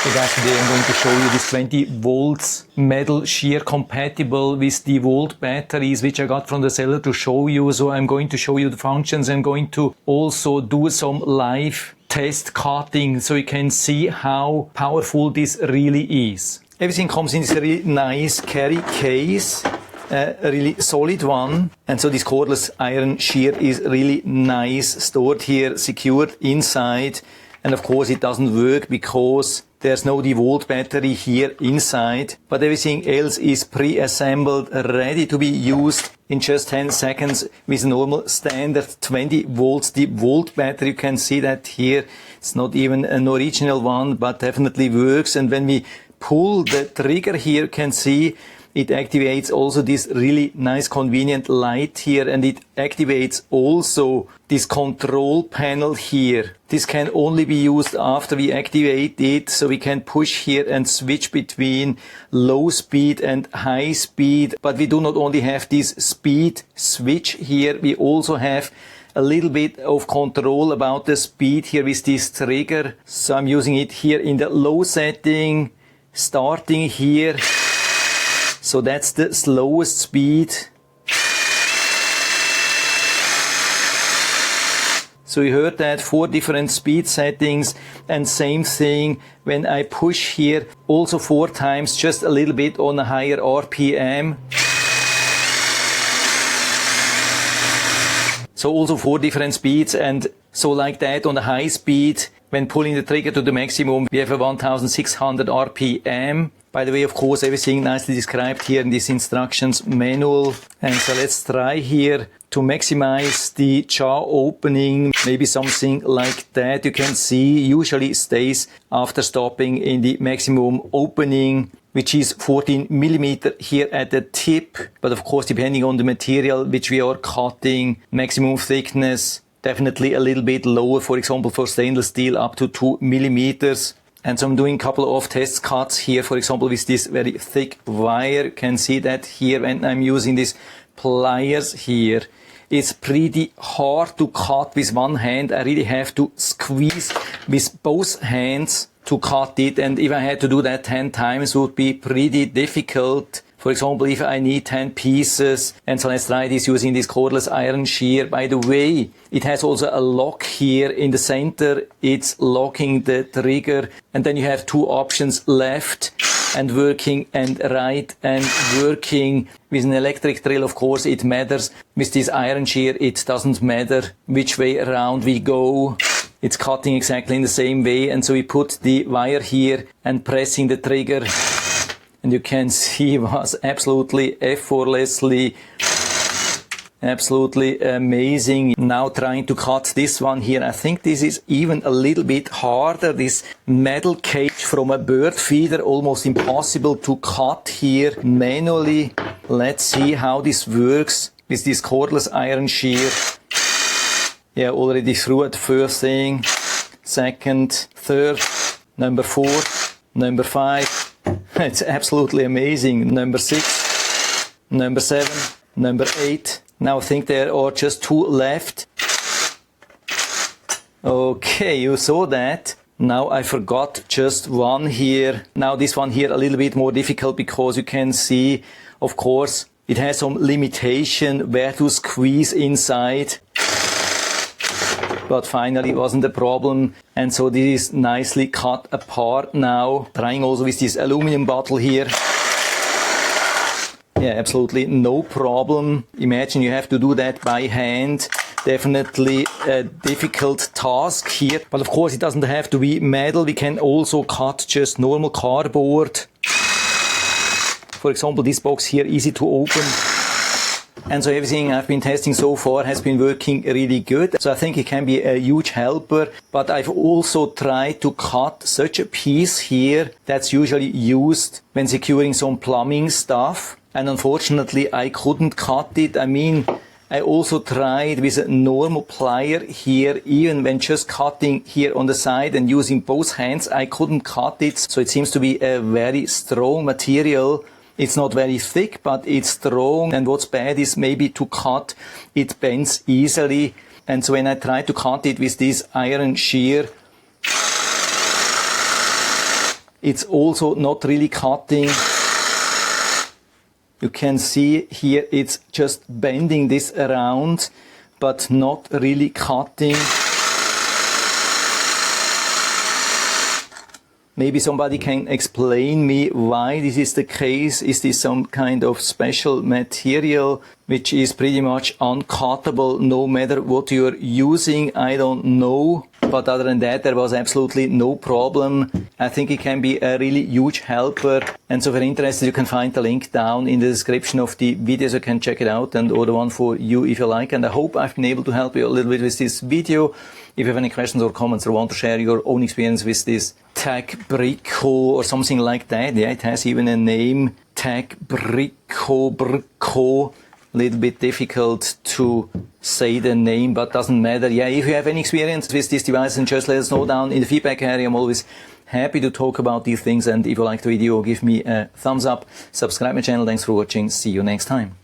Hey guys, today I'm going to show you this 20 volts metal shear compatible with the volt batteries which I got from the seller to show you. So I'm going to show you the functions. I'm going to also do some live test cutting so you can see how powerful this really is. Everything comes in this really nice carry case. A really solid one, and so this cordless iron shear is really nice, stored here, secured inside, and of course it doesn't work because there's no volt battery here inside, but everything else is pre-assembled, ready to be used in just 10 seconds with a normal standard 20 volts. The volt battery, you can see that here, it's not even an original one, but definitely works. And when we pull the trigger here, you can see it activates also this really nice convenient light here, and it activates also this control panel here. This can only be used after we activate it, so we can push here and switch between low speed and high speed. But we do not only have this speed switch here, we also have a little bit of control about the speed here with this trigger. So I'm using it here in the low setting, starting here. So that's the slowest speed. So you heard that 4 different speed settings, and same thing when I push here, also 4 times, just a little bit on a higher RPM. So also 4 different speeds, and so like that on the high speed, when pulling the trigger to the maximum, we have a 1600 RPM. By the way, of course, everything nicely described here in this instructions manual. And so let's try here to maximize the jaw opening, maybe something like that. You can see usually stays after stopping in the maximum opening, which is 14 millimeter here at the tip. But of course, depending on the material which we are cutting, maximum thickness definitely a little bit lower, for example, for stainless steel up to 2 millimeters. And so I'm doing a couple of test cuts here, for example, with this very thick wire. You can see that here when I'm using these pliers here. It's pretty hard to cut with one hand. I really have to squeeze with both hands to cut it. And if I had to do that 10 times, it would be pretty difficult. For example, if I need 10 pieces, and so let's try this using this cordless iron shear. By the way, it has also a lock here in the center. It's locking the trigger, and then you have 2 options, left and working and right and working. With an electric drill, of course, it matters. With this iron shear, it doesn't matter which way around we go. It's cutting exactly in the same way, and so we put the wire here and pressing the trigger. And you can see it was absolutely effortlessly, absolutely amazing. Now trying to cut this one here. I think this is even a little bit harder. This metal cage from a bird feeder, almost impossible to cut here manually. Let's see how this works with this cordless iron shear. Yeah, already through it. First thing, second, third, number 4, number 5. It's absolutely amazing. Number 6, number 7, number 8. Now I think there are just 2 left. Okay, you saw that. Now I forgot just one here. Now this one here a little bit more difficult because you can see, of course, it has some limitation where to squeeze inside. But finally it wasn't a problem, and so this is nicely cut apart now. Trying also with this aluminum bottle here. Yeah, absolutely no problem. Imagine you have to do that by hand. Definitely a difficult task here. But of course it doesn't have to be metal. We can also cut just normal cardboard. For example, this box here, easy to open. And so everything I've been testing so far has been working really good. So I think it can be a huge helper. But I've also tried to cut such a piece here that's usually used when securing some plumbing stuff. And unfortunately, I couldn't cut it. I mean, I also tried with a normal plier here, even when just cutting here on the side and using both hands, I couldn't cut it. So it seems to be a very strong material. It's not very thick, but it's strong. And what's bad is maybe to cut, it bends easily. And so when I try to cut it with this iron shear, It's also not really cutting. You can see here it's just bending this around, but not really cutting. Maybe somebody can explain me why this is the case. Is this some kind of special material which is pretty much uncuttable no matter what you're using? I don't know. But other than that, there was absolutely no problem. I think it can be a really huge helper. And so if you're interested, you can find the link down in the description of the video, so you can check it out and order one for you if you like. And I hope I've been able to help you a little bit with this video. If you have any questions or comments or want to share your own experience with this ThagBrco or something like that, yeah, it has even a name, ThagBrco. A little bit difficult to say the name, but doesn't matter. Yeah, if you have any experience with this device, and just let us know down in the feedback area. I'm always happy to talk about these things. And if you like the video, give me a thumbs up, subscribe my channel. Thanks for watching. See you next time.